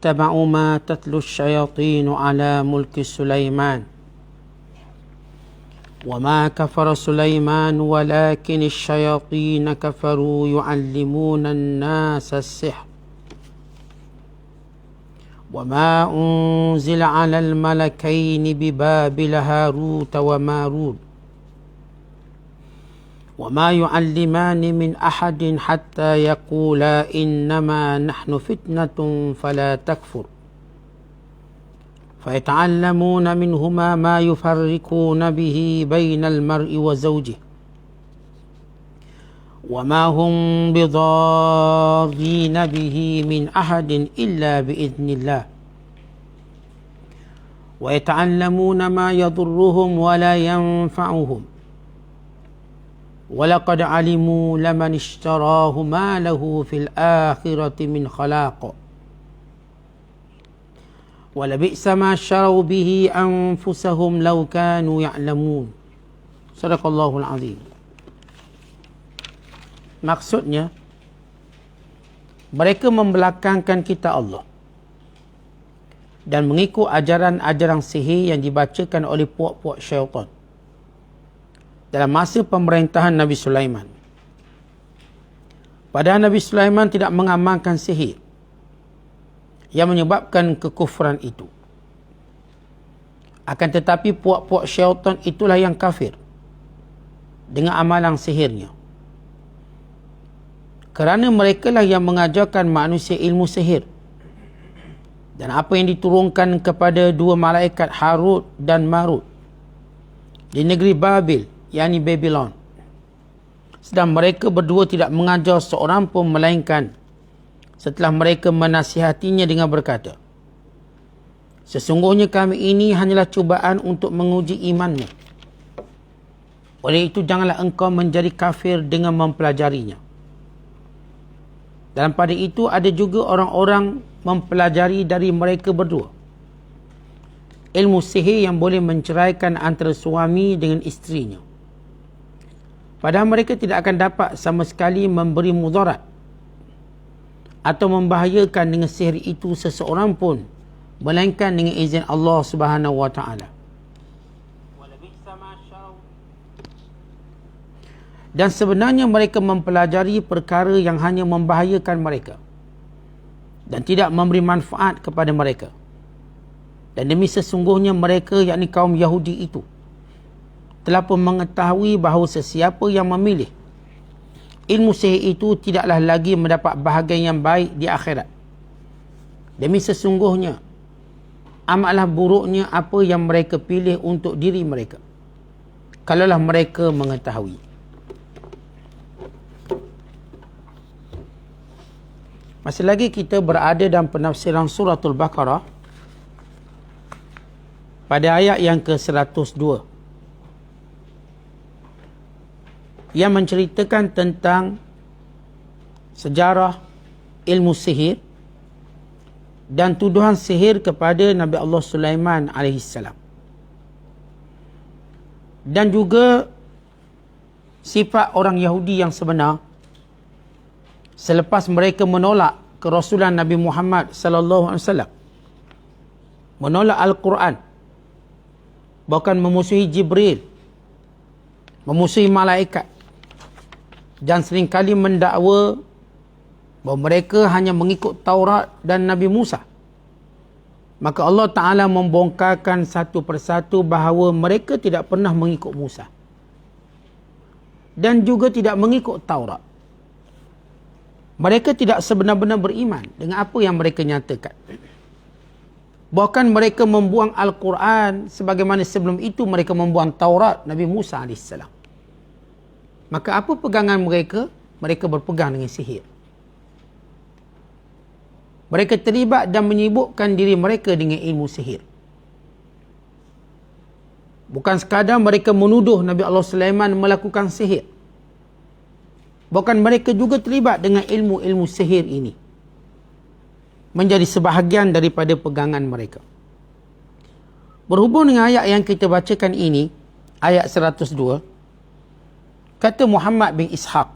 اتبعوا ما تتلو الشياطين على ملك سليمان وما كفر سليمان ولكن الشياطين كفروا يعلمون الناس السحر وما أنزل على الملكين ببابل هاروت وماروت وما يعلمان من أحد حتى يقولا إنما نحن فتنة فلا تكفر فيتعلمون منهما ما يفرقون به بين المرء وزوجه وما هم بضارين به من أحد إلا بإذن الله ويتعلمون ما يضرهم ولا ينفعهم ولقد علموا لمن اشتراه ما له في الآخرة من خلاق ولبئس ما شروا به أنفسهم لو كانوا يعلمون. Sadaqallahul Azim. Maksudnya, mereka membelakangkan kitab Allah dan mengikut ajaran-ajaran sihir yang dibacakan oleh puak-puak syaitan dalam masa pemerintahan Nabi Sulaiman. Padahal Nabi Sulaiman tidak mengamalkan sihir yang menyebabkan kekufuran itu. Akan tetapi puak-puak syaitan itulah yang kafir dengan amalan sihirnya. Kerana mereka lah yang mengajarkan manusia ilmu sihir. Dan apa yang diturunkan kepada dua malaikat Harut dan Marut di negeri Babil, yakni Babylon. Sedang mereka berdua tidak mengajar seorang pun melainkan setelah mereka menasihatinya dengan berkata, sesungguhnya kami ini hanyalah cubaan untuk menguji imanmu. Oleh itu janganlah engkau menjadi kafir dengan mempelajarinya. Dan pada itu ada juga orang-orang mempelajari dari mereka berdua ilmu sihir yang boleh menceraikan antara suami dengan isterinya. Padahal mereka tidak akan dapat sama sekali memberi mudarat atau membahayakan dengan sihir itu seseorang pun melainkan dengan izin Allah Subhanahu wa taala. Dan sebenarnya mereka mempelajari perkara yang hanya membahayakan mereka dan tidak memberi manfaat kepada mereka. Dan demi sesungguhnya mereka, yakni kaum Yahudi itu, telah pun mengetahui bahawa sesiapa yang memilih ilmu sihir itu tidaklah lagi mendapat bahagian yang baik di akhirat. Demi sesungguhnya amatlah buruknya apa yang mereka pilih untuk diri mereka, kalaulah mereka mengetahui. Masih lagi kita berada dalam penafsiran suratul Baqarah pada ayat yang ke-102 yang menceritakan tentang sejarah ilmu sihir dan tuduhan sihir kepada Nabi Allah Sulaiman AS. Dan juga sifat orang Yahudi yang sebenar selepas mereka menolak kerasulan Nabi Muhammad sallallahu alaihi wasallam, menolak Al-Quran, bahkan memusuhi Jibril, memusuhi malaikat, dan seringkali mendakwa bahawa mereka hanya mengikut Taurat dan Nabi Musa. Maka Allah Ta'ala membongkarkan satu persatu bahawa mereka tidak pernah mengikut Musa dan juga tidak mengikut Taurat. Mereka tidak sebenar-benar beriman dengan apa yang mereka nyatakan. Bahkan mereka membuang Al-Quran sebagaimana sebelum itu mereka membuang Taurat Nabi Musa AS. Maka apa pegangan mereka? Mereka berpegang dengan sihir. Mereka terlibat dan menyibukkan diri mereka dengan ilmu sihir. Bukan sekadar mereka menuduh Nabi Allah Sulaiman melakukan sihir. Bahkan mereka juga terlibat dengan ilmu-ilmu sihir ini. Menjadi sebahagian daripada pegangan mereka. Berhubung dengan ayat yang kita bacakan ini, ayat 102, kata Muhammad bin Ishaq,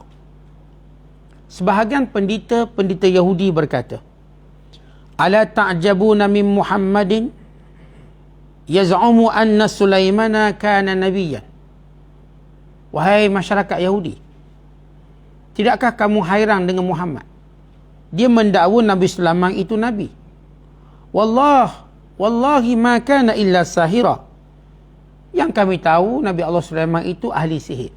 sebahagian pendeta Yahudi berkata, Ala ta'jabuna min Muhammadin yaz'umu anna Sulaimana kana nabiyyan. Wahai masyarakat Yahudi, tidakkah kamu hairan dengan Muhammad? Dia mendakwa Nabi Sulaiman itu nabi. Wallahi ma kana illa sahira. Yang kami tahu Nabi Allah Sulaiman itu ahli sihir.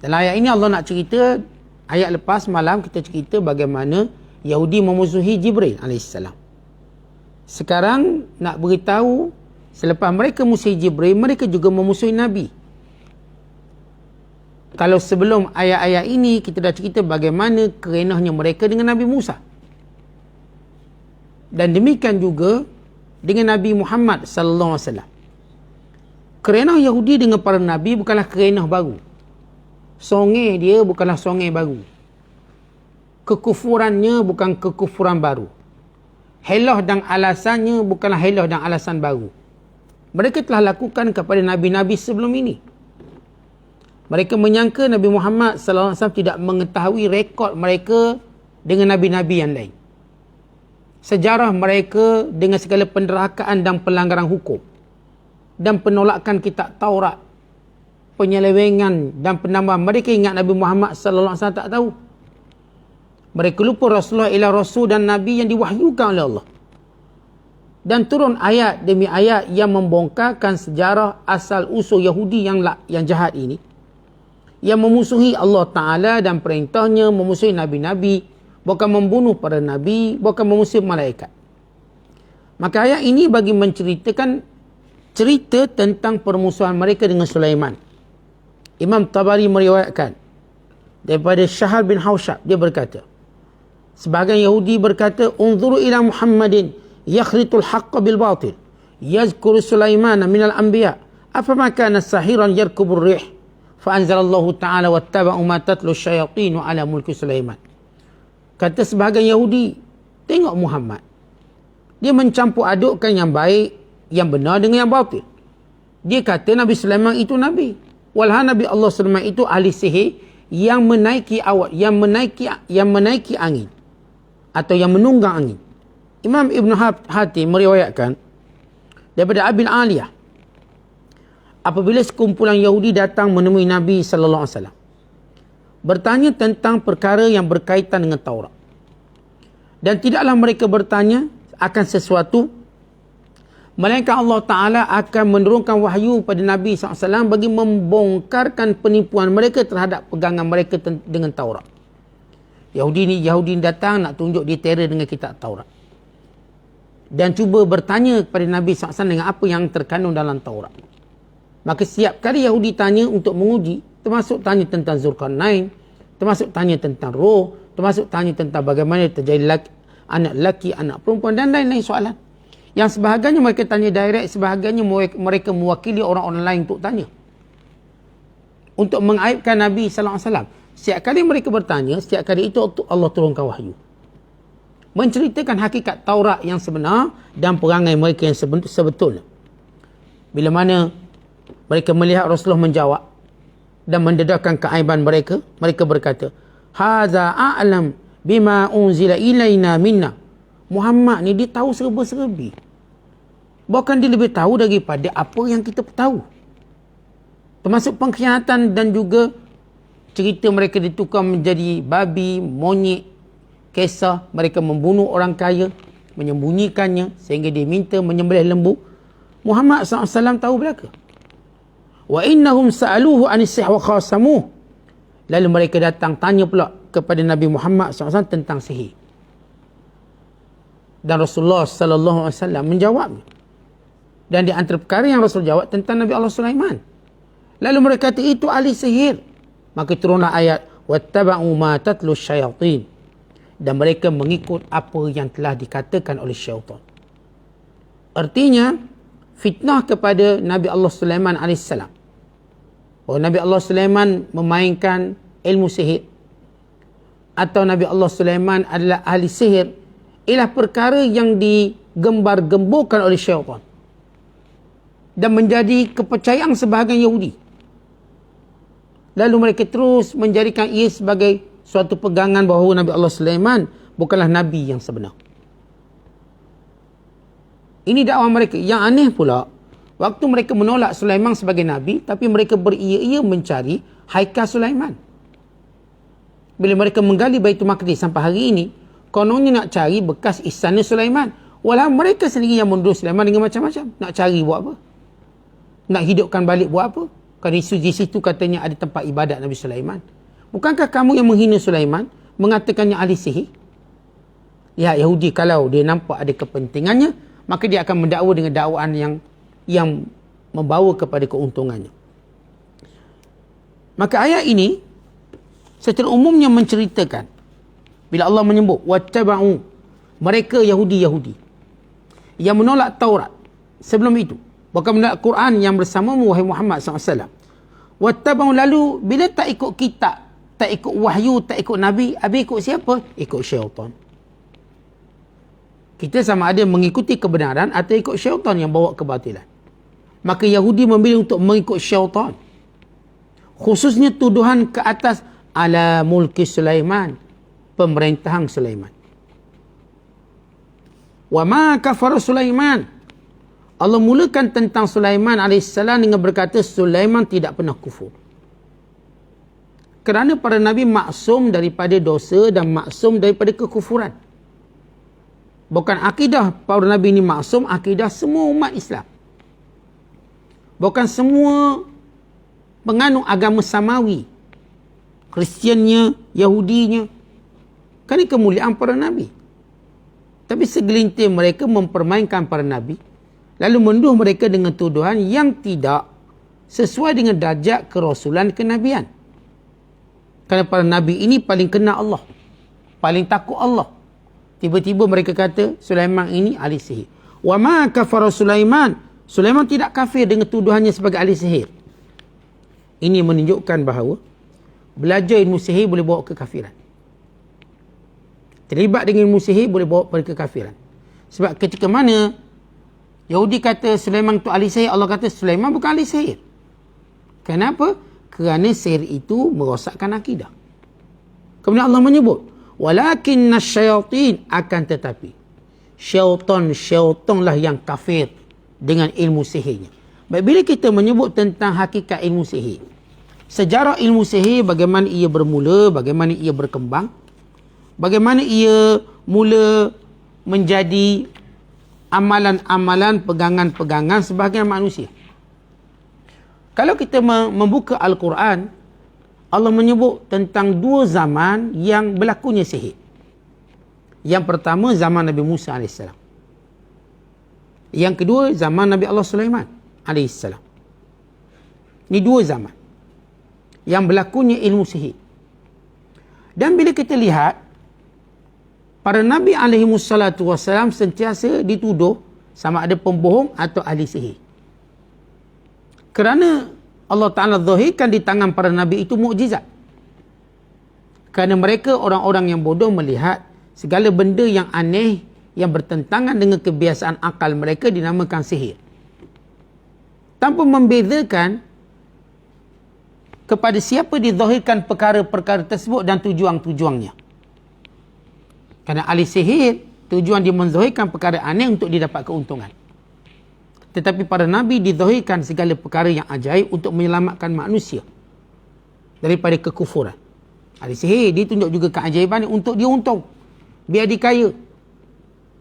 Dalam ayat ini Allah nak cerita, ayat lepas malam kita cerita bagaimana Yahudi memusuhi Jibril AS. Sekarang nak beritahu, selepas mereka musuhi Jibril, mereka juga memusuhi Nabi. Kalau sebelum ayat-ayat ini kita dah cerita bagaimana kerenahnya mereka dengan Nabi Musa. Dan demikian juga dengan Nabi Muhammad sallallahu alaihi wasallam. Kerenah Yahudi dengan para nabi bukanlah kerenah baru. Songai dia bukanlah songai baru. Kekufurannya bukan kekufuran baru. Helah dan alasannya bukanlah helah dan alasan baru. Mereka telah lakukan kepada nabi-nabi sebelum ini. Mereka menyangka Nabi Muhammad sallallahu alaihi wasallam tidak mengetahui rekod mereka dengan nabi-nabi yang lain. Sejarah mereka dengan segala penderakaan dan pelanggaran hukum dan penolakan kitab Taurat, penyelewengan dan penambahan. Mereka ingat Nabi Muhammad sallallahu alaihi wasallam tak tahu. Mereka lupa Rasulullah ialah Rasul dan Nabi yang diwahyukan oleh Allah. Dan turun ayat demi ayat yang membongkarkan sejarah asal usul Yahudi yang jahat ini, yang memusuhi Allah Ta'ala dan perintahnya, memusuhi Nabi-Nabi, bukan membunuh para Nabi, bukan memusuhi malaikat. Maka ayat ini bagi menceritakan cerita tentang permusuhan mereka dengan Sulaiman. Imam Tabari meriwayatkan daripada Syahal bin Hausyab, dia berkata, sebahagian Yahudi berkata, unzuru ila Muhammadin yakhritul haqqa bil batil yazkuru Sulaiman minal anbiya afama kana sahiran yarkubur rih fa'anzalallahu ta'ala wattaba'u ma tatlu syayatinu ala mulki Sulaiman. Kata sebahagian Yahudi, tengok Muhammad, dia mencampur adukkan yang baik, yang benar dengan yang batil. Dia kata Nabi Sulaiman itu nabi, walha Nabi Allah Sulaiman itu ahli sihir yang menaiki awak, yang menaiki angin atau yang menunggang angin. Imam Ibn Hatim meriwayatkan daripada Abil Aliyah, apabila sekumpulan Yahudi datang menemui Nabi sallallahu alaihi wasallam bertanya tentang perkara yang berkaitan dengan Taurat, dan tidaklah mereka bertanya akan sesuatu melainkan Allah Ta'ala akan menurunkan wahyu pada Nabi SAW bagi membongkarkan penipuan mereka terhadap pegangan mereka dengan Taurat. Yahudi ni datang nak tunjuk dia terror dengan kitab Taurat dan cuba bertanya kepada Nabi SAW dengan apa yang terkandung dalam Taurat. Maka setiap kali Yahudi tanya untuk menguji, termasuk tanya tentang Zulkarnain, termasuk tanya tentang roh, termasuk tanya tentang bagaimana terjadi anak lelaki, anak perempuan dan lain-lain soalan. Yang sebahagiannya mereka tanya direct, sebahagiannya mereka mewakili orang-orang lain untuk tanya, untuk mengaibkan Nabi sallallahu alaihi wasallam. Setiap kali mereka bertanya, setiap kali itu Allah turunkan wahyu menceritakan hakikat Taurat yang sebenar dan perangai mereka yang sebetulnya. Bila mana mereka melihat Rasulullah menjawab dan mendedahkan keaiban mereka, mereka berkata, haza a'lam bima unzila ilaina minna. Muhammad ni dia tahu serba-serbi, bahkan dia lebih tahu daripada apa yang kita tahu, termasuk pengkhianatan dan juga cerita mereka ditukar menjadi babi, monyet, kisah mereka membunuh orang kaya, menyembunyikannya sehingga dia minta menyembelih lembu. Muhammad SAW tahu belaka. Wa innahum sa'aluhu anis sihr wa khasamuh. Lalu mereka datang tanya pula kepada Nabi Muhammad SAW tentang sihir. Dan Rasulullah sallallahu alaihi wasallam menjawabnya. Dan di antara perkara yang Rasul jawab tentang Nabi Allah Sulaiman. Lalu mereka kata itu ahli sihir. Maka turunlah ayat wattaba'u ma tatlu syayatin, dan mereka mengikut apa yang telah dikatakan oleh syaitan. Artinya fitnah kepada Nabi Allah Sulaiman AS, bahawa Nabi Allah Sulaiman memainkan ilmu sihir atau Nabi Allah Sulaiman adalah ahli sihir, ialah perkara yang digembar-gemburkan oleh syaitan dan menjadi kepercayaan sebahagian Yahudi. Lalu mereka terus menjadikan ia sebagai suatu pegangan bahawa Nabi Allah Sulaiman bukanlah Nabi yang sebenar. Ini dakwah mereka. Yang aneh pula, waktu mereka menolak Sulaiman sebagai Nabi, tapi mereka beria-ia mencari haikal Sulaiman. Bila mereka menggali Baitul Maqdis sampai hari ini, kononnya nak cari bekas istana Sulaiman. Walau mereka sendiri yang menuduh Sulaiman dengan macam-macam. Nak cari buat apa? Nak hidupkan balik buat apa? Kerana di situ katanya ada tempat ibadat Nabi Sulaiman. Bukankah kamu yang menghina Sulaiman, mengatakannya ahli sihir? Ya, Yahudi kalau dia nampak ada kepentingannya, maka dia akan mendakwa dengan dakwaan yang membawa kepada keuntungannya. Maka ayat ini secara umumnya menceritakan bila Allah menyebut wattaba'u, mereka Yahudi yang menolak Taurat sebelum itu, bahkan menolak Quran yang bersamamu wahai Muhammad SAW. Wattaba'u, lalu bila tak ikut kitab, tak ikut wahyu, tak ikut Nabi, habis ikut siapa? Ikut syaitan. Kita sama ada mengikuti kebenaran atau ikut syaitan yang bawa kebatilan. Maka Yahudi memilih untuk mengikut syaitan. Khususnya tuduhan ke atas ala mulki Sulaiman, pemerintahan Sulaiman. Wa ma kafara Sulaiman. Allah mulakan tentang Sulaiman AS dengan berkata Sulaiman tidak pernah kufur. Kerana para Nabi maksum daripada dosa dan maksum daripada kekufuran. Bukan akidah para Nabi ini maksum, akidah semua umat Islam. Bukan semua penganut agama samawi, Kristiannya, Yahudinya. Kerana kemuliaan para Nabi. Tapi segelintir mereka mempermainkan para Nabi, lalu menuduh mereka dengan tuduhan yang tidak sesuai dengan darjat kerasulan kenabian. Kerana para Nabi ini paling kenal Allah, paling takut Allah. Tiba-tiba mereka kata Sulaiman ini ahli sihir. Wa ma kafara Sulaiman. Sulaiman tidak kafir dengan tuduhannya sebagai ahli sihir. Ini menunjukkan bahawa belajar ilmu sihir boleh bawa kekafiran. Terlibat dengan ilmu sihir boleh bawa pada kekafiran. Sebab ketika mana Yahudi kata Sulaiman itu ahli sihir, Allah kata Sulaiman bukan ahli sihir. Kenapa? Kerana sihir itu merosakkan akidah. Kemudian Allah menyebut walakinna syayatin, akan tetapi syaitanlah yang kafir dengan ilmu sihirnya. Baik, bila kita menyebut tentang hakikat ilmu sihir, sejarah ilmu sihir, bagaimana ia bermula, bagaimana ia berkembang, bagaimana ia mula menjadi amalan-amalan, pegangan-pegangan sebahagian manusia. Kalau kita membuka Al-Quran, Allah menyebut tentang dua zaman yang berlakunya sihir. Yang pertama zaman Nabi Musa AS. Yang kedua zaman Nabi Allah Sulaiman AS. Ini dua zaman yang berlakunya ilmu sihir. Dan bila kita lihat, para Nabi SAW sentiasa dituduh sama ada pembohong atau ahli sihir. Kerana Allah Ta'ala zahirkan di tangan para Nabi itu mukjizat. Kerana mereka orang-orang yang bodoh melihat segala benda yang aneh yang bertentangan dengan kebiasaan akal mereka dinamakan sihir. Tanpa membezakan kepada siapa dizahirkan perkara-perkara tersebut dan tujuan-tujuannya. Kerana ahli sihir, tujuan dia menzahirkan perkara aneh untuk didapat keuntungan. Tetapi para Nabi dizahirkan segala perkara yang ajaib untuk menyelamatkan manusia daripada kekufuran. Ahli sihir ditunjuk juga keajaiban untuk dia untung, biar dia kaya.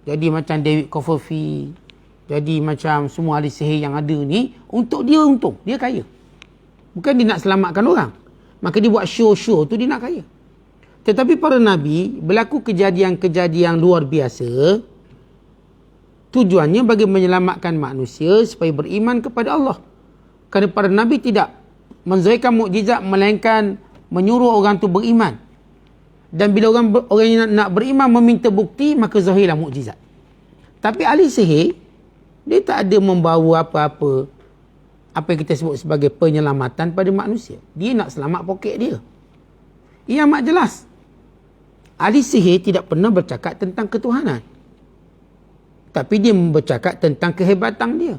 Jadi macam David Copperfield, jadi macam semua ahli sihir yang ada ni, untuk dia untung, dia kaya. Bukan dia nak selamatkan orang. Maka dia buat show-show tu dia nak kaya. Tetapi para Nabi berlaku kejadian-kejadian luar biasa, tujuannya bagi menyelamatkan manusia supaya beriman kepada Allah. Kerana para Nabi tidak menzahirkan mukjizat melainkan menyuruh orang tu beriman. Dan bila orang yang nak beriman meminta bukti, maka zahirlah mukjizat. Tapi ahli sihir, dia tak ada membawa apa-apa, apa yang kita sebut sebagai penyelamatan pada manusia. Dia nak selamat poket dia. Ia amat jelas. Ahli sihir tidak pernah bercakap tentang ketuhanan, tapi dia bercakap tentang kehebatan dia.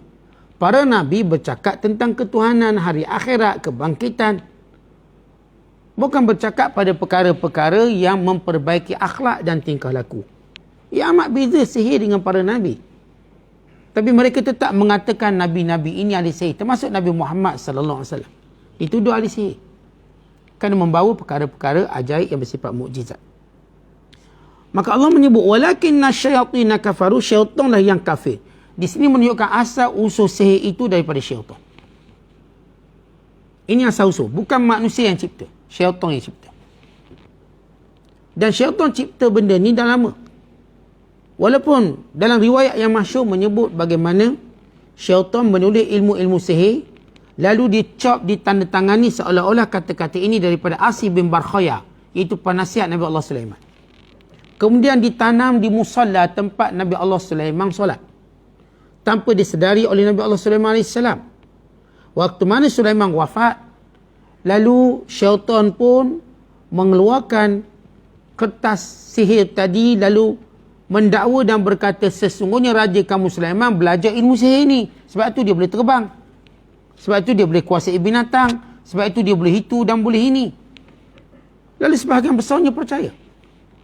Para Nabi bercakap tentang ketuhanan, hari akhirat, kebangkitan. Bukan bercakap pada perkara-perkara yang memperbaiki akhlak dan tingkah laku. Ia amat beza sihir dengan para Nabi. Tapi mereka tetap mengatakan nabi-nabi ini ahli sihir, termasuk Nabi Muhammad sallallahu alaihi wasallam. Dituduh ahli sihir kerana membawa perkara-perkara ajaib yang bersifat mukjizat. Maka Allah menyebut walakinna syayatina kafaru, syaitanlah yang kafir. Di sini menunjukkan asal usul sihir itu daripada syaitan. Ini asal usul, bukan manusia yang cipta, syaitan yang cipta. Dan syaitan cipta benda ni dah lama. Walaupun dalam riwayat yang masyhur menyebut bagaimana syaitan menulis ilmu-ilmu sihir, lalu dicop, ditandatangani seolah-olah kata-kata ini daripada Asy bin Barkhaya, iaitu penasihat Nabi Allah Sulaiman. Kemudian ditanam di musalla tempat Nabi Allah Sulaiman solat, tanpa disedari oleh Nabi Allah Sulaiman AS. Waktu mana Sulaiman wafat, lalu syaitan pun mengeluarkan kertas sihir tadi, lalu mendakwa dan berkata, sesungguhnya raja kamu Sulaiman belajar ilmu sihir ni, sebab tu dia boleh terbang, sebab tu dia boleh kuasai binatang, sebab tu dia boleh itu dan boleh ini. Lalu sebahagian besarnya percaya.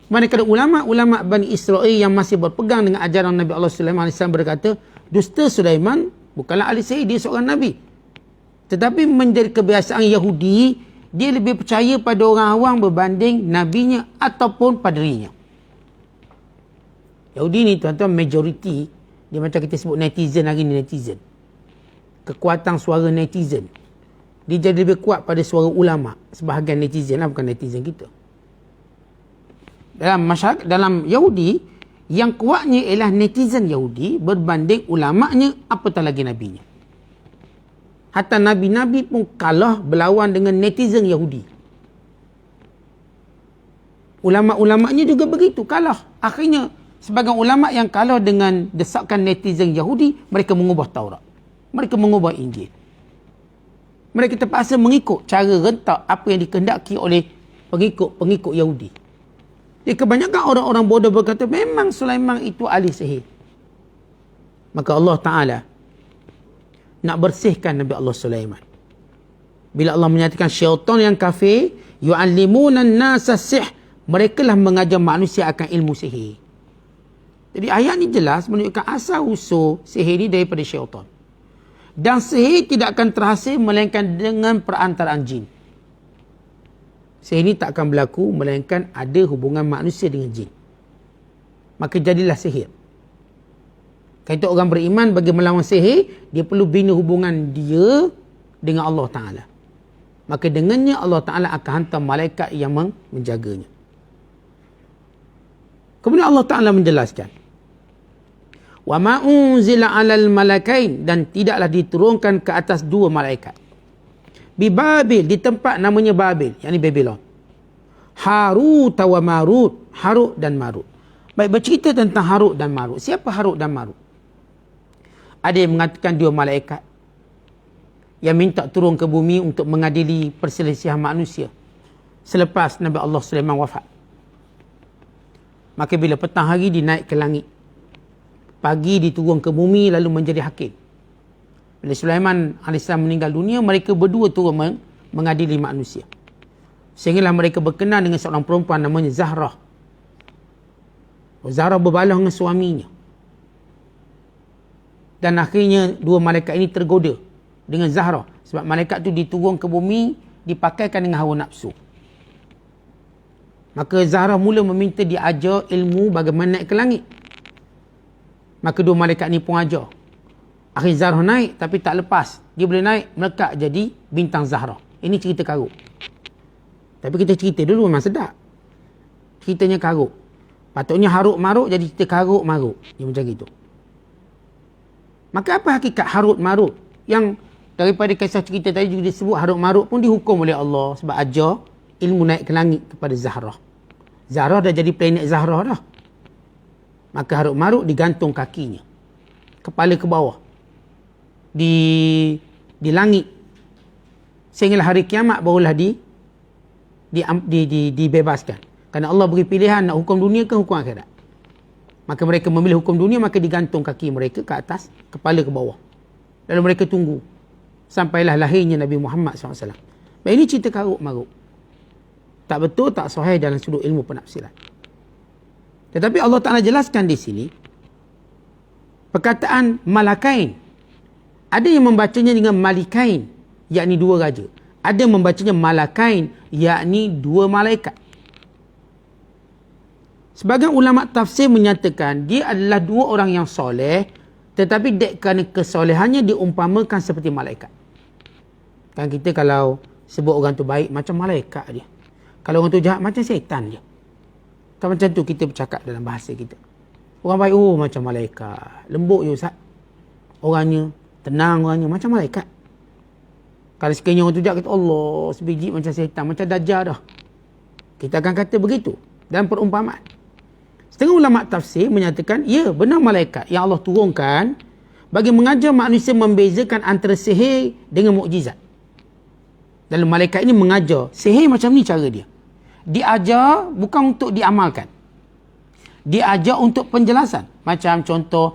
Manakala ulama-ulama Bani Israel yang masih berpegang dengan ajaran Nabi Allah Sulaiman AS berkata, dusta Sulaiman bukanlah ahli sihir, dia seorang Nabi. Tetapi menjadi kebiasaan Yahudi, dia lebih percaya pada orang awam berbanding nabinya ataupun padrinya. Yahudi ni tuan-tuan majoriti, dia macam kita sebut netizen hari ni, netizen. Kekuatan suara netizen. Dia jadi lebih kuat pada suara ulama. Sebahagian netizen lah, bukan netizen kita. Dalam masyarakat, dalam Yahudi, yang kuatnya ialah netizen Yahudi berbanding ulamanya, apatah lagi nabinya. Hatta nabi-nabi pun kalah berlawan dengan netizen Yahudi. Ulama-ulamanya juga begitu, kalah. Akhirnya, sebagai ulama yang kalah dengan desakan netizen Yahudi, mereka mengubah Taurat. Mereka mengubah Injil. Mereka terpaksa mengikut cara rentak apa yang dikehendaki oleh pengikut Yahudi. Jadi kebanyakan orang-orang bodoh berkata, memang Sulaiman itu ahli sihir. Maka Allah Ta'ala nak bersihkan Nabi Allah Sulaiman. Bila Allah menyatakan syaitan yang kafir, yu'allimuna an-nasa sihr, mereka lah mengajar manusia akan ilmu sihir. Jadi ayat ni jelas menunjukkan asal usul sihir ni daripada syaitan. Dan sihir tidak akan terhasil melainkan dengan perantaraan jin. Sihir ni tak akan berlaku melainkan ada hubungan manusia dengan jin. Maka jadilah sihir. Kalau orang beriman bagi melawan sihir, dia perlu bina hubungan dia dengan Allah Ta'ala. Maka dengannya Allah Ta'ala akan hantar malaikat yang menjaganya. Kemudian Allah Ta'ala menjelaskan, wa ma unzila 'alal malakain, dan tidaklah diturunkan ke atas dua malaikat. Bi Babil, di tempat namanya Babil, yakni Babylon. Harut wa Marut, Harut dan Marut. Baik, bercerita tentang Harut dan Marut. Siapa Harut dan Marut? Ada yang mengatakan dua malaikat yang minta turun ke bumi untuk mengadili perselisihan manusia selepas Nabi Allah Sulaiman wafat. Maka bila petang hari dinaik ke langit, pagi diturun ke bumi lalu menjadi hakim. Bila Sulaiman AS meninggal dunia, mereka berdua turun mengadili manusia. Sehinggalah mereka berkenan dengan seorang perempuan namanya Zahrah. Zahrah berbalah dengan suaminya. Dan akhirnya dua malaikat ini tergoda dengan Zahrah. Sebab malaikat itu diturun ke bumi, dipakaikan dengan hawa nafsu. Maka Zahrah mula meminta diajar ilmu bagaimana naik ke langit. Maka dua malaikat ni pun ajar. Akhir Zahrah naik tapi tak lepas. Dia boleh naik, melekat jadi bintang Zahrah. Ini cerita karut. Tapi kita cerita dulu memang sedap. Ceritanya karut. Patutnya Harut Marut jadi cerita karut marut. Dia macam gitu. Maka apa hakikat Harut Marut? Yang daripada kisah cerita tadi juga disebut Harut Marut pun dihukum oleh Allah sebab ajar ilmu naik ke langit kepada Zahrah. Zahrah dah jadi planet Zahrah dah. Maka Harut Marut digantung kakinya, kepala ke bawah, di langit, sehinggalah hari kiamat barulah dibebaskan. Kerana Allah beri pilihan nak hukum dunia ke hukum akhirat. Maka mereka memilih hukum dunia, maka digantung kaki mereka ke atas, kepala ke bawah. Lalu mereka tunggu sampailah lahirnya Nabi Muhammad SAW. Baik, ini cerita karut marut. Tak betul, tak sahih dalam sudut ilmu penafsiran. Tetapi Allah Ta'ala jelaskan di sini, Perkataan malakain, ada yang membacanya dengan malikain, yakni dua raja. Ada yang membacanya malakain, yakni dua malaikat. Sebagian ulama tafsir menyatakan dia adalah dua orang yang soleh, tetapi kerana kesolehannya diumpamakan seperti malaikat. Kan kita kalau sebut orang tu baik macam malaikat dia. Kalau orang tu jahat macam syaitan dia. Kan macam tu kita bercakap dalam bahasa kita. Orang baik macam malaikat. Lembut je Ustaz. Orangnya tenang, orangnya macam malaikat. Kalau sekiranya orang tu jahat, kata Allah sebiji macam syaitan, macam dajjal dah. Kita akan kata begitu dalam perumpamaan. Setengah ulama tafsir menyatakan, ya benar malaikat yang Allah turunkan bagi mengajar manusia membezakan antara sihir dengan mukjizat. Dalam malaikat ini mengajar, sihir macam ni cara dia. Diajar bukan untuk diamalkan. Diajar untuk penjelasan. Macam contoh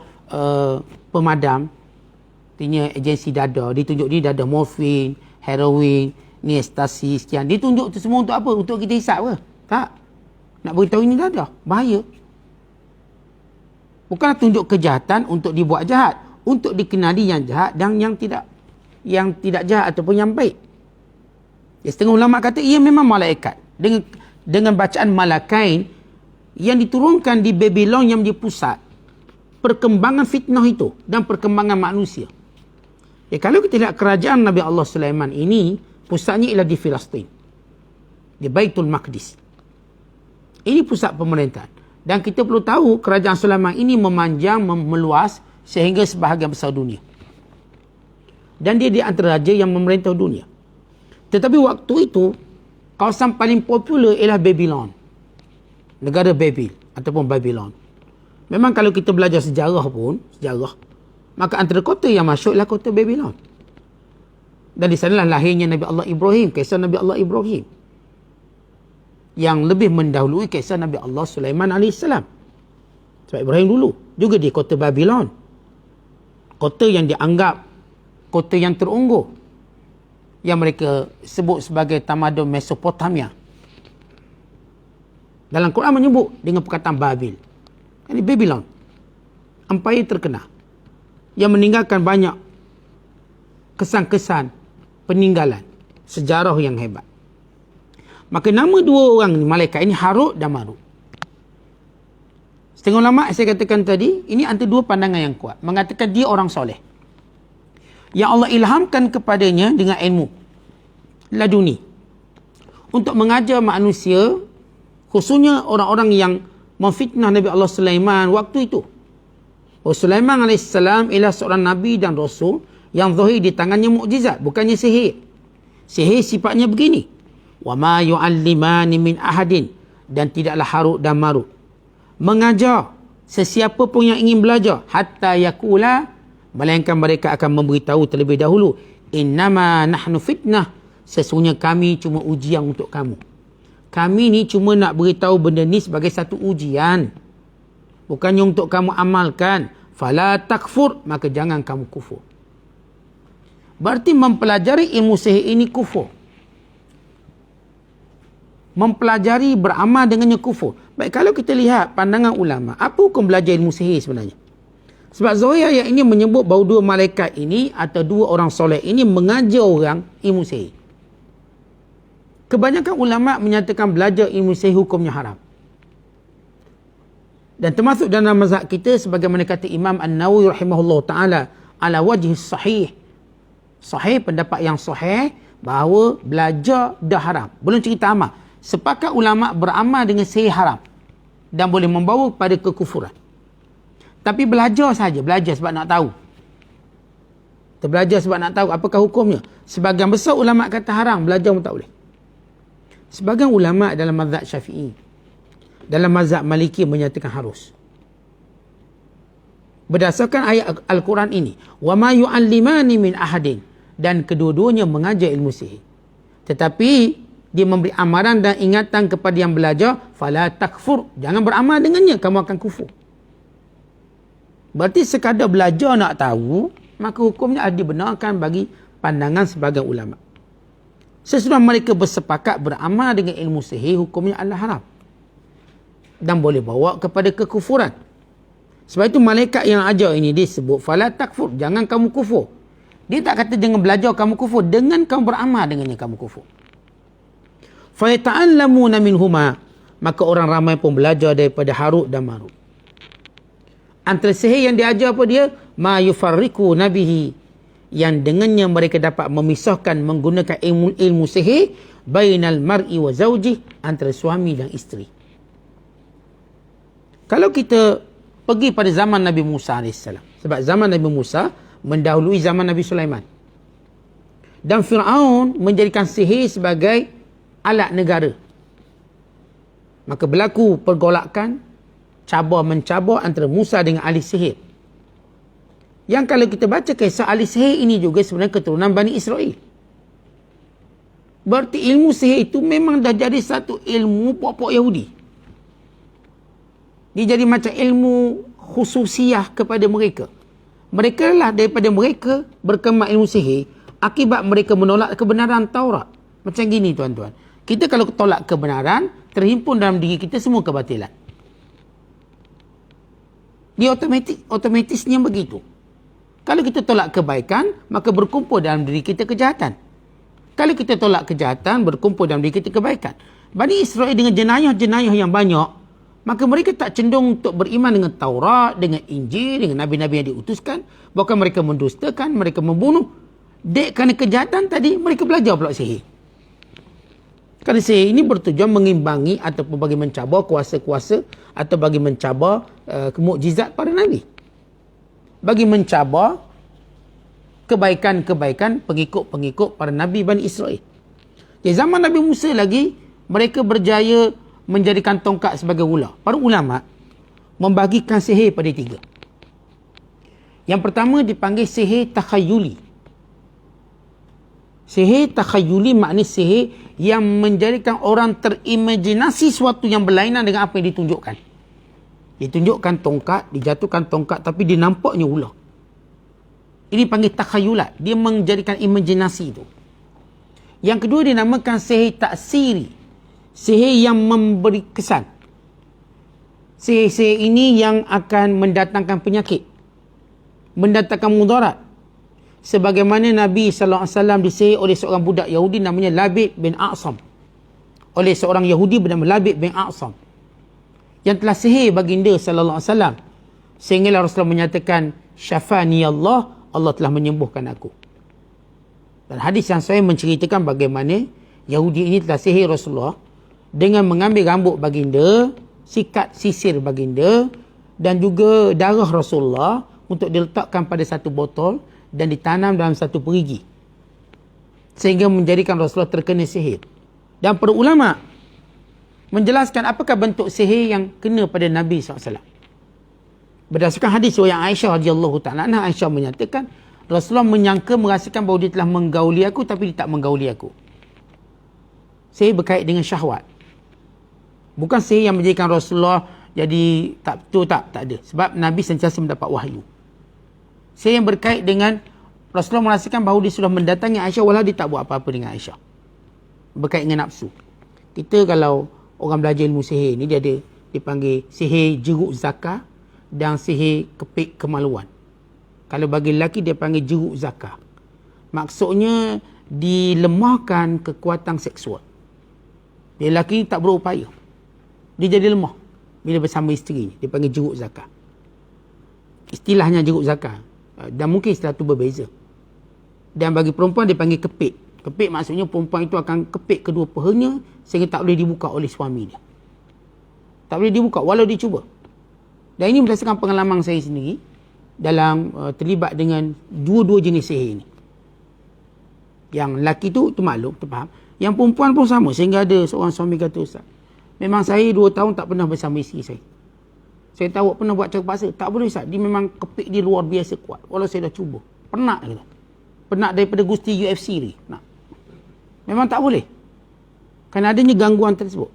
pemadam, artinya agensi dada, ditunjuk ni dada morfin, heroin, ni ekstasi, sekian. Ditunjuk tu semua untuk apa? Untuk kita hisap ke? Tak. Nak beritahu ini dada, bahaya. Bukanlah tunjuk kejahatan untuk dibuat jahat, untuk dikenali yang jahat dan yang tidak jahat ataupun yang baik. Ya, setengah ulama kata ia memang malaikat dengan bacaan malakain yang diturunkan di Babylon yang menjadi pusat perkembangan fitnah itu dan perkembangan manusia. Ya, kalau kita lihat kerajaan Nabi Allah Sulaiman ini, pusatnya ialah di Filistin, di Baitul Maqdis. Ini pusat pemerintahan. Dan kita perlu tahu kerajaan Sulaiman ini memanjang, meluas sehingga sebahagian besar dunia. Dan dia di antara raja yang memerintah dunia. Tetapi waktu itu, kawasan paling popular ialah Babylon. Negara Babil ataupun Babylon. Memang kalau kita belajar sejarah, maka antara kota yang masuk ialah kota Babylon. Dan di sanalah lahirnya Nabi Allah Ibrahim, kisah Nabi Allah Ibrahim, yang lebih mendahului kisah Nabi Allah Sulaiman AS. Sebab Ibrahim dulu juga di kota Babylon. Kota yang dianggap kota yang terungguh, yang mereka sebut sebagai tamadun Mesopotamia. Dalam Quran menyebut dengan perkataan Babil. Ini Babylon, empayar terkenal yang meninggalkan banyak kesan-kesan peninggalan sejarah yang hebat. Maka nama dua orang ni, malaikat ini, Harut dan Marut. Setengah ulama saya katakan tadi, ini antara dua pandangan yang kuat. Mengatakan dia orang soleh, yang Allah ilhamkan kepadanya dengan ilmu laduni untuk mengajar manusia, khususnya orang-orang yang memfitnah Nabi Allah Sulaiman waktu itu. Sulaiman AS ialah seorang Nabi dan Rasul yang zahir di tangannya mukjizat, bukannya sihir. Sihir sifatnya begini. وَمَا يُعَلِّمَانِ مِنْ أَحَدٍ, dan tidaklah Harut dan Marut mengajar sesiapa pun yang ingin belajar, hatta yakula, melainkan mereka akan memberitahu terlebih dahulu, innama nahnu fitnah, sesungguhnya kami cuma ujian untuk kamu. Kami ni cuma nak beritahu benda ni sebagai satu ujian, bukannya untuk kamu amalkan. Fala takfur, maka jangan kamu kufur. Berarti mempelajari ilmu sihir ini kufur. Mempelajari, beramal dengannya kufur. Baik, kalau kita lihat pandangan ulama, apa hukum belajar ilmu sihir sebenarnya? Sebab zahir ayat ini menyebut bahawa dua malaikat ini atau dua orang soleh ini mengajar orang ilmu sihir. Kebanyakan ulama menyatakan belajar ilmu sihir hukumnya haram. Dan termasuk dalam mazhab kita, sebagaimana kata Imam An-Nawawi rahimahullah ta'ala, ala wajhi sahih. Sahih, pendapat yang sahih, bahawa belajar dah haram. Belum cerita amal. Sepakat ulama beramal dengan sihir haram dan boleh membawa kepada kekufuran. Tapi belajar saja, belajar sebab nak tahu. Belajar sebab nak tahu apakah hukumnya. Sebagian besar ulama kata haram, belajar pun tak boleh. Sebagian ulama dalam mazhab Syafi'i, dalam mazhab Maliki menyatakan harus. Berdasarkan ayat Al-Quran ini, وَمَا يُعَلِّمَانِ مِنْ أَحَدٍ, dan kedua-duanya mengajar ilmu sihir. Tetapi dia memberi amaran dan ingatan kepada yang belajar, fala takfur, jangan beramal dengannya, kamu akan kufur. Berarti sekadar belajar nak tahu, maka hukumnya ada dibenarkan bagi pandangan sebagian ulama. Sesudah mereka bersepakat beramal dengan ilmu sihir, hukumnya adalah haram dan boleh bawa kepada kekufuran. Sebab itu malaikat yang ajar ini dia sebut fala takfur, jangan kamu kufur. Dia tak kata jangan belajar kamu kufur, dengan kamu beramal dengannya kamu kufur. Fa yata'allamuna minhuma, maka orang ramai pun belajar daripada Harut dan Marut. Antara sihir yang diajar apa dia? Ma yufarriqu nabihi, yang dengannya mereka dapat memisahkan menggunakan ilmu sihir bainal mar'i wa zawjih, antara suami dan isteri. Kalau kita pergi pada zaman Nabi Musa AS, sebab zaman Nabi Musa mendahului zaman Nabi Sulaiman, dan Fir'aun menjadikan sihir sebagai alat negara, maka berlaku pergolakan, cabar-mencabar antara Musa dengan ahli sihir. Yang kalau kita baca kisah ahli sihir ini juga sebenarnya keturunan Bani Israel. Berarti ilmu sihir itu memang dah jadi satu ilmu pokok Yahudi. Dia jadi macam ilmu khususiah kepada mereka. Mereka lah daripada mereka berkembang ilmu sihir akibat mereka menolak kebenaran Taurat. Macam gini tuan-tuan. Kita kalau tolak kebenaran, terhimpun dalam diri kita semua kebatilan. Dia otomatisnya begitu. Kalau kita tolak kebaikan, maka berkumpul dalam diri kita kejahatan. Kalau kita tolak kejahatan, berkumpul dalam diri kita kebaikan. Bani Israel dengan jenayah-jenayah yang banyak, maka mereka tak cenderung untuk beriman dengan Taurat, dengan Injil, dengan Nabi-Nabi yang diutuskan. Bahkan mereka mendustakan, mereka membunuh. Kerana kejahatan tadi, mereka belajar pula sihir. Kerana sihir ini bertujuan mengimbangi ataupun bagi mencabar kuasa-kuasa atau bagi mencabar mukjizat para Nabi. Bagi mencabar kebaikan-kebaikan pengikut-pengikut para Nabi Bani Israel. Di zaman Nabi Musa lagi, mereka berjaya menjadikan tongkat sebagai ular. Para ulama membagikan sihir pada 3. Yang pertama dipanggil sihir takhayuli. Sihir takhayuli maknanya sihir yang menjadikan orang terimajinasi sesuatu yang berlainan dengan apa yang ditunjukkan. Ditunjukkan tongkat, dijatuhkan tongkat tapi dinampaknya ular. Ini panggil takhayulat. Dia menjadikan imajinasi itu. Yang kedua dinamakan sihir taksiri. Sihir yang memberi kesan. Sihir-sihir ini yang akan mendatangkan penyakit, mendatangkan mudarat. Sebagaimana Nabi SAW disihir oleh seorang budak Yahudi namanya Labid bin A'sam. Oleh seorang Yahudi bernama Labid bin A'sam, yang telah sihir baginda SAW. Sehinggalah Rasulullah menyatakan, syafani Allah, Allah telah menyembuhkan aku. Dan hadis yang saya menceritakan bagaimana Yahudi ini telah sihir Rasulullah dengan mengambil rambut baginda, sikat sisir baginda dan juga darah Rasulullah untuk diletakkan pada satu botol dan ditanam dalam satu perigi, sehingga menjadikan Rasulullah terkena sihir. Dan para ulama menjelaskan apakah bentuk sihir yang kena pada Nabi SAW. Berdasarkan hadis riwayat Aisyah radhiyallahu ta'ala anha, Aisyah menyatakan Rasulullah menyangka merasakan bahawa dia telah menggauli aku, tapi dia tak menggauli aku. Sihir berkait dengan syahwat. Bukan sihir yang menjadikan Rasulullah jadi tak betul, tak ada. Sebab Nabi sentiasa mendapat wahyu. Sihir yang berkait dengan Rasulullah merasakan bahawa dia sudah mendatangi Aisyah walau dia tak buat apa-apa dengan Aisyah. Berkait dengan nafsu. Kita kalau orang belajar ilmu sihir ni, dia ada dipanggil sihir jeruk zakar dan sihir kepik kemaluan. Kalau bagi lelaki dia panggil jeruk zakar. Maksudnya dilemahkan kekuatan seksual. Dia lelaki tak berupaya. Dia jadi lemah bila bersama isterinya. Dia panggil jeruk zakar. Istilahnya jeruk zakar. Dan mungkin istilah tu berbeza. Dan bagi perempuan dia panggil kepik. Kepik maksudnya perempuan itu akan kepik kedua pahanya sehingga tak boleh dibuka oleh suami dia. Tak boleh dibuka walau dia cuba. Dan ini berdasarkan pengalaman saya sendiri dalam terlibat dengan dua-dua jenis sihir ini. Yang lelaki tu maklum, tu faham. Yang perempuan pun sama. Sehingga ada seorang suami kata, Ustaz, memang saya 2 tahun tak pernah bersama isteri saya. Saya tahu pernah buat cara paksa. Tak boleh Ustaz. Dia memang kepik dia luar biasa kuat. Walau saya dah cuba. Penat gitu. Penat daripada gusti UFC ni. Nah. Memang tak boleh. Kerana adanya gangguan tersebut.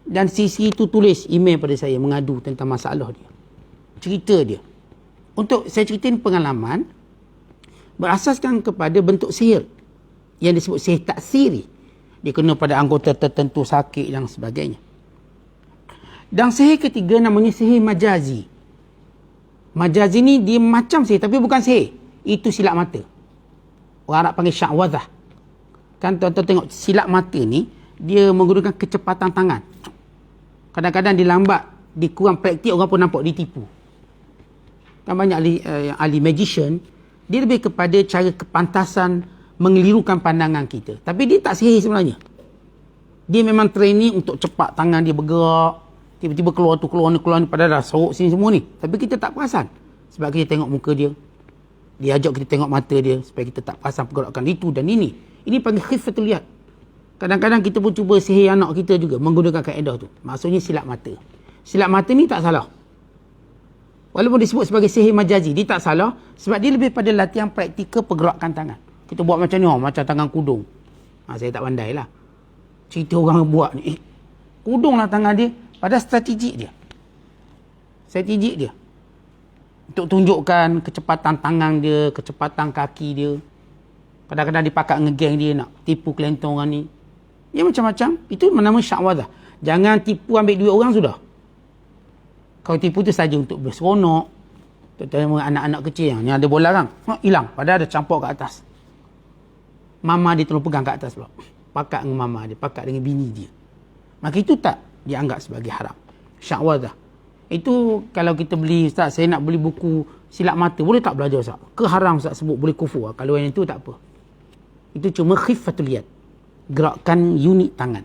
Dan sisi itu tulis email pada saya mengadu tentang masalah dia. Cerita dia. Untuk saya ceritain pengalaman berasaskan kepada bentuk sihir yang disebut sihir taksiri. Dia kena pada anggota tertentu sakit dan sebagainya. Dan sihir ketiga namanya sihir majazi. Majaz ini dia macam sihir tapi bukan sihir. Itu silap mata. Orang Arab panggil sya'wadah. Kan tuan-tuan tengok silap mata ni, dia menggunakan kecepatan tangan. Kadang-kadang dia lambat, dia kurang praktik, orang pun nampak dia tipu. Kan banyak ahli magician, dia lebih kepada cara kepantasan mengelirukan pandangan kita. Tapi dia tak sihir sebenarnya. Dia memang training untuk cepat tangan dia bergerak. Tiba-tiba keluar tu, keluar ni, padahal dah sorok sini semua ni. Tapi kita tak perasan. Sebab kita tengok muka dia. Dia ajak kita tengok mata dia. Supaya kita tak perasan pergerakan itu dan ini. Ini panggil khifatul yad. Kadang-kadang kita pun cuba sihir anak kita juga menggunakan kaedah tu. Maksudnya silap mata. Silap mata ni tak salah. Walaupun disebut sebagai sihir majazi, dia tak salah. Sebab dia lebih pada latihan praktikal pergerakan tangan. Kita buat macam ni, macam tangan kudung. Saya tak pandai lah. Cerita orang buat ni. Kudung lah tangan dia. Pada strategik dia. Untuk tunjukkan kecepatan tangan dia, kecepatan kaki dia. Kadang-kadang dia pakat ngegeng dia nak tipu kelentong orang ni. Ya macam-macam. Itu nama sya'wadah. Jangan tipu ambil duit orang sudah. Kalau tipu tu saja untuk berseronok. Terutama anak-anak kecil yang ada bola kan. Hilang. Padahal ada campur kat atas. Mama dia tolong pegang kat atas pula. Pakat dengan mama dia. Pakat dengan bini dia. Maka itu tak dianggap sebagai haram. Sya'wadah. Itu kalau kita beli, Ustaz, saya nak beli buku silap mata. Boleh tak belajar, Ustaz? Ke haram, Ustaz, sebut boleh kufur. Kalau yang itu tak apa. Itu cuma khifatul yad. Gerakan unit tangan.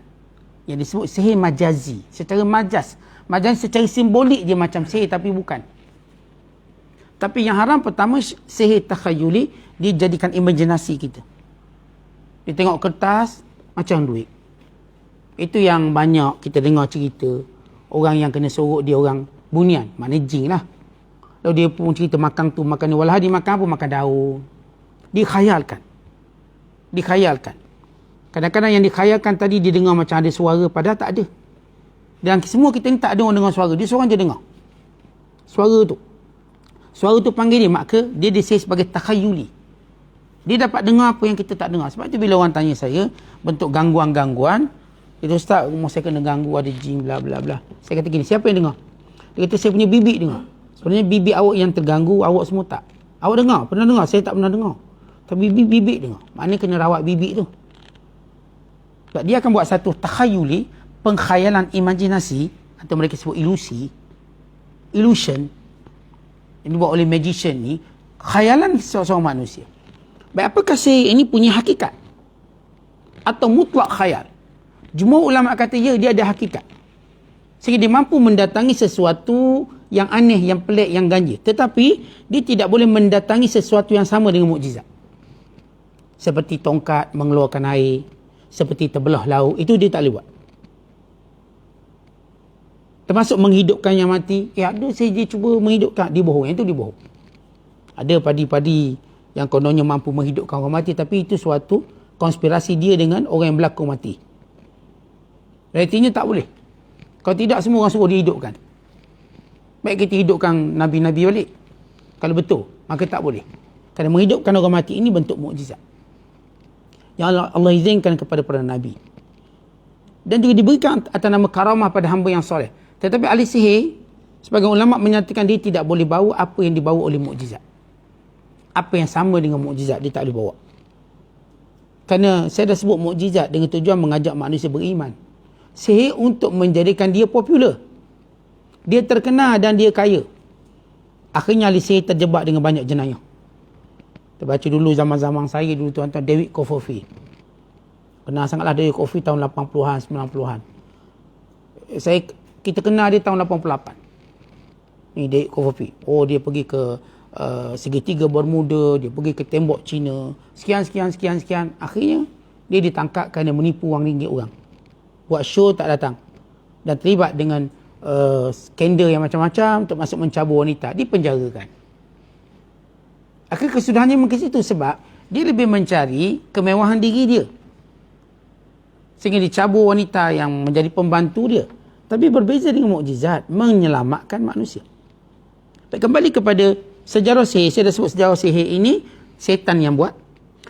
Yang disebut sihir majazi. Secara majaz. Majaz secara simbolik dia macam sihir tapi bukan. Tapi yang haram pertama, sihir takhayuli, dia jadikan imajinasi kita. Dia tengok kertas, macam duit. Itu yang banyak kita dengar cerita. Orang yang kena sorok dia orang bunian. Maknanya jin lah. Lalu dia pun cerita makan tu, makan ni. Walau dia makan apa? Makan daun. Dikhayalkan. Kadang-kadang yang dikhayalkan tadi dia dengar macam ada suara, padahal tak ada. Dan semua kita ni tak ada orang dengar suara. Dia seorang je dengar suara tu panggil dia, maka dia disebut sebagai takhayuli. Dia dapat dengar apa yang kita tak dengar. Sebab tu bila orang tanya saya bentuk gangguan-gangguan, itu, Ustaz, rumah saya kena ganggu, ada jin, bla bla bla. Saya kata gini, siapa yang dengar? Dia kata saya punya bibik dengar. Sebenarnya bibik awak yang terganggu, awak semua tak. Awak dengar? Pernah dengar? Saya tak pernah dengar. Tapi bibik dengar. Maknanya kena rawat bibik tu. Sebab dia akan buat satu takhayuli, pengkhayalan imajinasi, atau mereka sebut ilusi, illusion, yang dibuat oleh magician ni, khayalan seorang manusia. Baik, apakah sihir ini punya hakikat? Atau mutlak khayal? Jumhur ulama kata ya, dia ada hakikat. Sehingga dia mampu mendatangi sesuatu yang aneh, yang pelik, yang ganjil. Tetapi, dia tidak boleh mendatangi sesuatu yang sama dengan mukjizat. Seperti tongkat mengeluarkan air, seperti terbelah laut, itu dia tak boleh buat. Termasuk menghidupkan yang mati. Ada saya dia cuba menghidupkan, dia bohong. Yang itu dia bohong. Ada padi-padi yang kononnya mampu menghidupkan orang mati, tapi itu suatu konspirasi dia dengan orang yang berlaku mati. Realitinya tak boleh. Kalau tidak, semua orang suruh dihidupkan. Baik kita hidupkan Nabi-Nabi balik. Kalau betul, maka tak boleh. Kerana menghidupkan orang mati ini bentuk mukjizat yang Allah izinkan kepada para Nabi. Dan juga diberikan atas nama karamah pada hamba yang soleh. Tetapi ahli sihir, sebagian ulama menyatakan dia tidak boleh bawa apa yang dibawa oleh mukjizat. Apa yang sama dengan mukjizat, dia tak boleh bawa. Kerana saya dah sebut mukjizat dengan tujuan mengajak manusia beriman. Sihir untuk menjadikan dia popular. Dia terkenal dan dia kaya. Akhirnya ahli sihir terjebak dengan banyak jenayah. Kita baca dulu zaman-zaman saya dulu, tuan-tuan, David Copperfield. Kenal sangatlah David Copperfield tahun 80-an, 90-an. Kita kenal dia tahun 88. Ni David Copperfield. Oh, dia pergi ke segitiga Bermuda, dia pergi ke tembok Cina. Sekian. Akhirnya, dia ditangkap kerana menipu wang ringgit orang. Buat show tak datang. Dan terlibat dengan skandal yang macam-macam, termasuk mencabur wanita. Dipenjarakan. Akhirnya kesudahannya mungkin situ sebab dia lebih mencari kemewahan diri dia. Sehingga dicabur wanita yang menjadi pembantu dia. Tapi berbeza dengan mukjizat, menyelamatkan manusia. Baik, kembali kepada sejarah sihir. Saya dah sebut sejarah sihir ini, syaitan yang buat.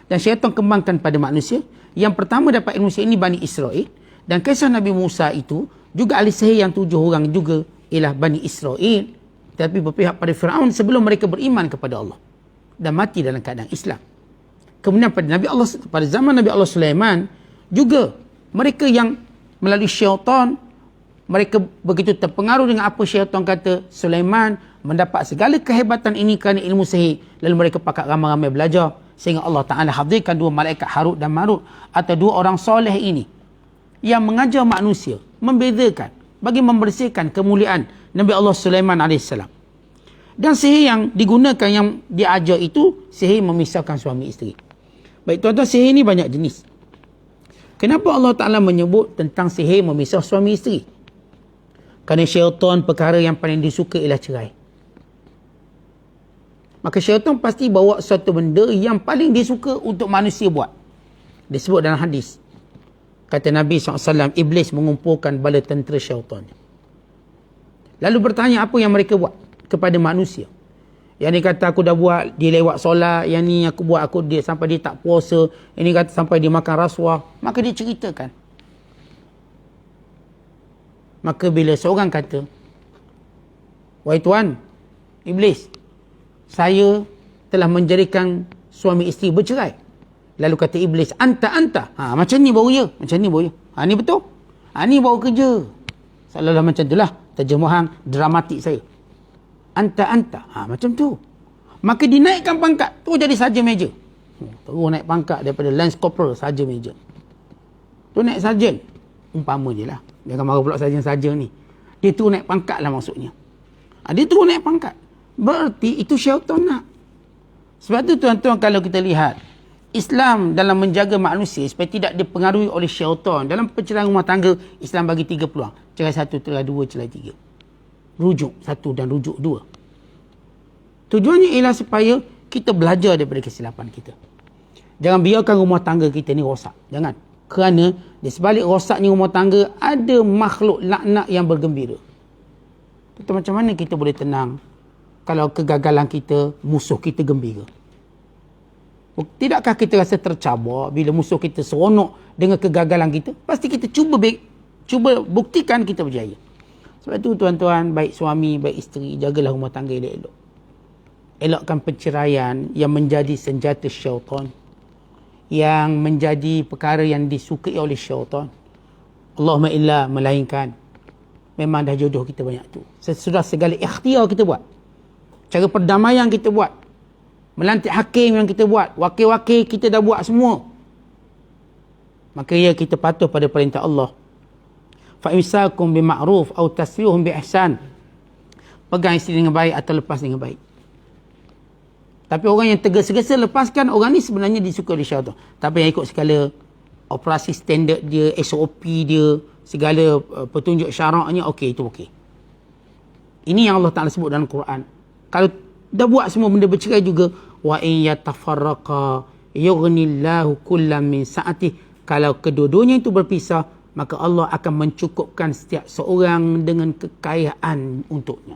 Dan syaitan kembangkan pada manusia. Yang pertama dapat ilmu sihir ini Bani Israel. Dan kisah Nabi Musa itu, juga ahli sihir yang 7 orang juga ialah Bani Israel. tetapi berpihak pada Firaun sebelum mereka beriman kepada Allah dan mati dalam keadaan Islam. Kemudian pada zaman Nabi Allah Sulaiman juga mereka yang melalui syaitan, mereka begitu terpengaruh dengan apa syaitan kata, Sulaiman mendapat segala kehebatan ini kerana ilmu sihir, lalu mereka pakat ramai-ramai belajar sehingga Allah Ta'ala hadirkan dua malaikat Harut dan Marut atau dua orang soleh ini yang mengajar manusia, membezakan bagi membersihkan kemuliaan Nabi Allah Sulaiman AS. Dan sihir yang digunakan, yang diajar itu sihir memisahkan suami isteri. Baik tuan-tuan, sihir ini banyak jenis. Kenapa Allah Ta'ala menyebut tentang sihir memisah suami isteri? Kerana syaitan perkara yang paling disuka ialah cerai. Maka syaitan pasti bawa suatu benda yang paling disuka untuk manusia buat. Disebut dalam hadis. Kata Nabi SAW, Iblis mengumpulkan bala tentera syaitan. Lalu bertanya apa yang mereka buat kepada manusia. Yang ni kata aku dah buat, dia lewat solat. Yang ni aku buat, dia sampai dia tak puasa. Yang ni kata sampai dia makan rasuah. Maka dia ceritakan. Maka bila seorang kata, wahai Tuan, Iblis, saya telah menjadikan suami isteri bercerai. Lalu kata Iblis, anta. Macam ni baru ya. Macam ni baru ya. Ni betul. Ni baru kerja. Seolah-olah macam itulah terjemahan dramatik saya. Anta. Macam tu. Maka dinaikkan pangkat. Tu jadi saja meja. Terus naik pangkat daripada Lance Corporal, saja meja. Tu naik sarjan. Umpama je lah. Jangan marah pula sarjan-sarjan ni. Dia tu naik pangkat lah maksudnya. Dia tu naik pangkat. Berarti itu syaitan nak. Sebab tu tuan-tuan, kalau kita lihat Islam dalam menjaga manusia supaya tidak dipengaruhi oleh syaitan, dalam perceraian rumah tangga, Islam bagi 3 peluang. Cerai 1, cerai 2, cerai 3. Rujuk 1 dan rujuk 2. Tujuannya ialah supaya kita belajar daripada kesilapan kita. Jangan biarkan rumah tangga kita ni rosak. Jangan. Kerana di sebalik rosaknya rumah tangga ada makhluk laknat yang bergembira. Itu macam mana kita boleh tenang kalau kegagalan kita, musuh kita gembira? Tidakkah kita rasa tercabar bila musuh kita seronok dengan kegagalan kita? Pasti kita cuba buktikan kita berjaya. Sebab itu tuan-tuan, baik suami, baik isteri, jagalah rumah tangga elok-elok. Elokkan perceraian yang menjadi senjata syaitan, yang menjadi perkara yang disukai oleh syaitan. Allahumma illa, melainkan memang dah jodoh kita banyak tu. Sudah segala ikhtiar kita buat. Cara perdamaian kita buat. Melantik hakim yang kita buat. Wakil-wakil kita dah buat semua. Maka ya, kita patuh pada perintah Allah. Fa'imsakum bima'ruf atau tasrihum bi'ihsan. Pegang isteri dengan baik atau lepas dengan baik. Tapi orang yang tergesa-gesa lepaskan, orang ni sebenarnya disukai oleh syaitan. Tapi yang ikut segala operasi standard dia, SOP dia, segala petunjuk syaraknya, okey, itu okey. Ini yang Allah Ta'ala sebut dalam Quran. Kalau dah buat semua benda bercerai juga, wa in yatafarraqa yughnillahu kullam min sa'atih. Kalau kedua-duanya itu berpisah, maka Allah akan mencukupkan setiap seorang dengan kekayaan untuknya.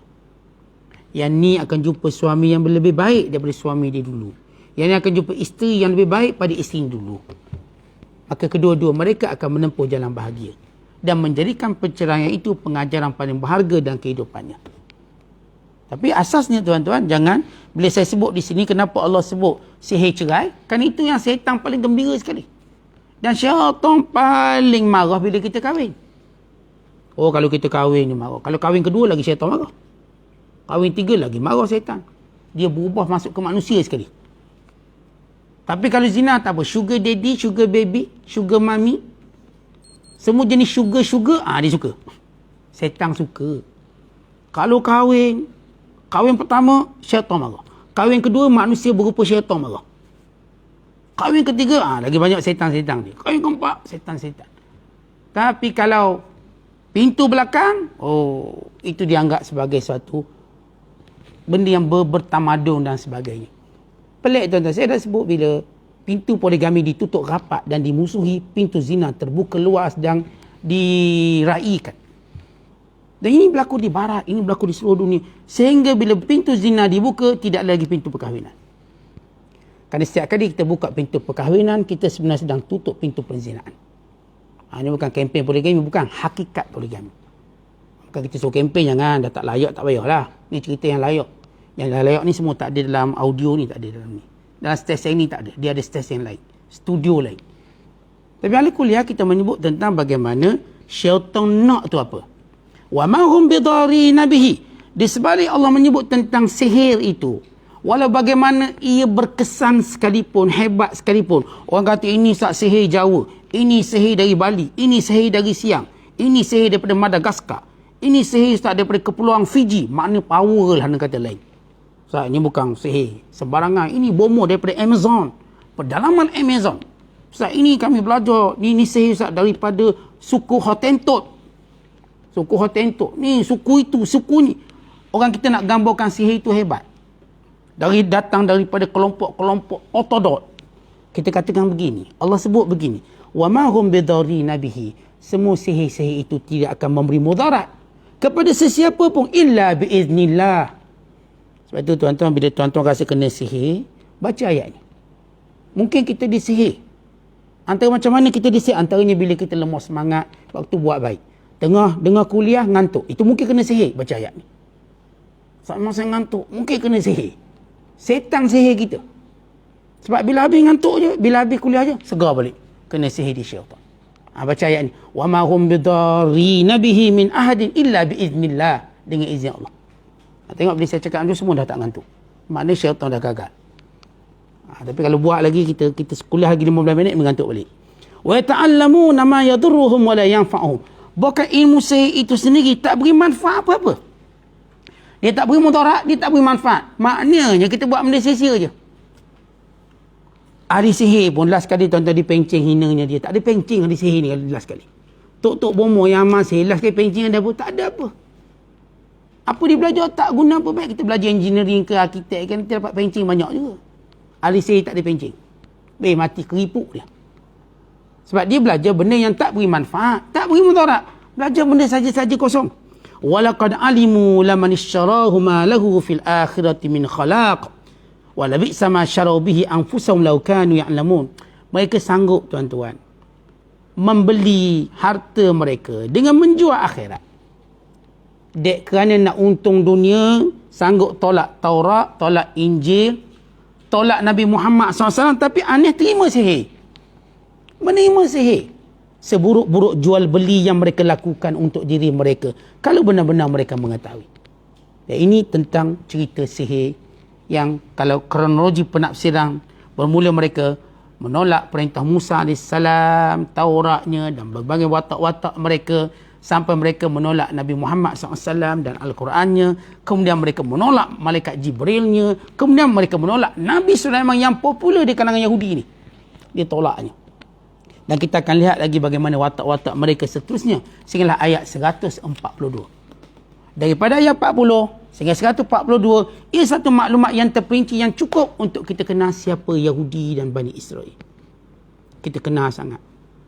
Yang ni akan jumpa suami yang lebih baik daripada suami dia dulu. Yang ni akan jumpa isteri yang lebih baik pada isteri dulu. Maka kedua-dua mereka akan menempuh jalan bahagia dan menjadikan perceraian itu pengajaran paling berharga dalam kehidupannya. Tapi asasnya tuan-tuan, jangan, bila saya sebut di sini, kenapa Allah sebut sihir cerai? Kan itu yang syaitan paling gembira sekali. Dan syaitan paling marah bila kita kahwin. Oh, kalau kita kahwin dia marah. Kalau kahwin kedua lagi syaitan marah. Kahwin 3 lagi marah syaitan. Dia berubah masuk ke manusia sekali. Tapi kalau zina tak apa. Sugar daddy, sugar baby, sugar mommy. Semua jenis sugar, dia suka. Syaitan suka. Kalau kahwin pertama, syaitan marah. Kahwin kedua, manusia berupa syaitan marah. Kahwin ketiga, lagi banyak syaitan-syaitan dia. Kahwin keempat, syaitan-syaitan. Tapi kalau pintu belakang, itu dianggap sebagai suatu benda yang bertamadun dan sebagainya. Pelik tuan-tuan, saya dah sebut bila pintu poligami ditutup rapat dan dimusuhi, pintu zina terbuka luas dan diraikan. Dan ini berlaku di barat, ini berlaku di seluruh dunia. Sehingga bila pintu zina dibuka, tidak lagi pintu perkahwinan. Kerana setiap kali kita buka pintu perkahwinan, kita sebenarnya sedang tutup pintu perzinaan. Ini bukan kempen poligami, bukan hakikat poligami. Bukan kita suruh kempen, jangan, dah tak layak, tak payahlah. Ini Ni cerita yang layak. Yang layak ni semua tak ada dalam audio ni, tak ada dalam ni. Dalam stesen ni tak ada. Dia ada stesen lain. Studio lain. Tapi ahli kuliah kita menyebut tentang bagaimana syaitan nak tu apa. Wa ma hum bidarina bihi. Di sebalik Allah menyebut tentang sihir itu, walau bagaimana ia berkesan sekalipun, hebat sekalipun. Orang kata ini sihir Jawa, ini sihir dari Bali, ini sihir dari Siang, ini sihir daripada Madagaskar, ini sihir daripada Kepulauan Fiji. Makna power lah kata lain. Ustaz, ini bukan sihir sembarangan. Ini bomo daripada Amazon, pedalaman Amazon. Ustaz, ini kami belajar, ini sihir Ustaz daripada suku Hottentot. Suku Hottentot. Ni suku itu, suku ni. Orang kita nak gambarkan sihir itu hebat. Datang daripada kelompok-kelompok ortodok. Kita katakan begini. Allah sebut begini. Wa ma hum bidarrina bihi. Semua sihir-sihir itu tidak akan memberi mudarat kepada sesiapa pun illa biiznillah. Sebab itu tuan-tuan, bila tuan-tuan rasa kena sihir, baca ayat ni. Mungkin kita disihir. Antara macam mana kita disihir? Antaranya bila kita lemah semangat waktu buat baik. Tengah dengar kuliah ngantuk. Itu mungkin kena sihir. Baca ayat ni. Sama saya ngantuk, mungkin kena sihir. Setan sihir kita. Sebab bila habis ngantuk je, bila habis kuliah je, segar balik. Kena sihir di syaitan. Baca ayat ni. Wa ma hum bidarrina bihi min ahadin illa biiznillah. Dengan izin Allah. Tengok bila saya cakap tu semua dah tak ngantuk. Maknanya syaitan dah gagal. Tapi kalau buat lagi, kita kuliah lagi 15 minit, mengantuk balik. Wa ta'allamuna ma yadurruhum wa la yanfa'uhum. Bahkan ilmu sihir itu sendiri tak beri manfaat apa-apa. Dia tak beri mudarat, dia tak beri manfaat. Maknanya kita buat benda sia-sia je. Ahli sihir pun last kali tuan-tuan dipencing hinanya dia. Tak ada pencing ahli sihir ni last kali. Tok-tok bomo yang amal sihir last kali pencing ada pun tak ada apa. Apa dia belajar tak guna apa baik. Kita belajar engineering ke arkitek kan, kita dapat pencing banyak juga. Ahli sihir tak ada pencing. Mati keripuk dia. Sebab dia belajar benda yang tak beri manfaat, tak beri mudarat. Belajar benda saja-saja kosong. Walaqad alimu laman ishtarahu ma lahu fil akhirati min khalaq. Wala bi'sa ma syarau bihi anfusahum law kanu ya'lamun. Mereka sanggup tuan-tuan membeli harta mereka dengan menjual akhirat. Dek kerana nak untung dunia, sanggup tolak Taurat, tolak Injil, tolak Nabi Muhammad SAW, tapi aneh terima sihir. Menerima sihir. Seburuk-buruk jual beli yang mereka lakukan untuk diri mereka, kalau benar-benar mereka mengetahui. Dan ini tentang cerita sihir yang kalau kronologi penafsiran, bermula mereka menolak perintah Musa AS, Tauratnya dan berbagai watak-watak mereka, sampai mereka menolak Nabi Muhammad SAW dan Al-Qurannya. Kemudian mereka menolak malaikat Jibrilnya. Kemudian mereka menolak Nabi Sulaiman yang popular di kalangan Yahudi ini. Dia tolaknya. Dan kita akan lihat lagi bagaimana watak-watak mereka seterusnya sehinggalah ayat 142. Daripada ayat 40 sehingga 142, ia satu maklumat yang terperinci yang cukup untuk kita kenal siapa Yahudi dan Bani Israel. Kita kenal sangat.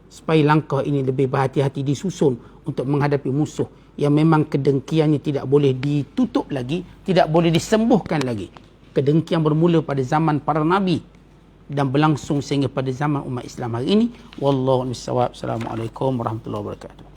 Supaya langkah ini lebih berhati-hati disusun untuk menghadapi musuh yang memang kedengkiannya tidak boleh ditutup lagi, tidak boleh disembuhkan lagi. Kedengkian bermula pada zaman para nabi dan berlangsung sehingga pada zaman umat Islam hari ini. Wallahu a'lam bishawab. Assalamualaikum warahmatullahi wabarakatuh.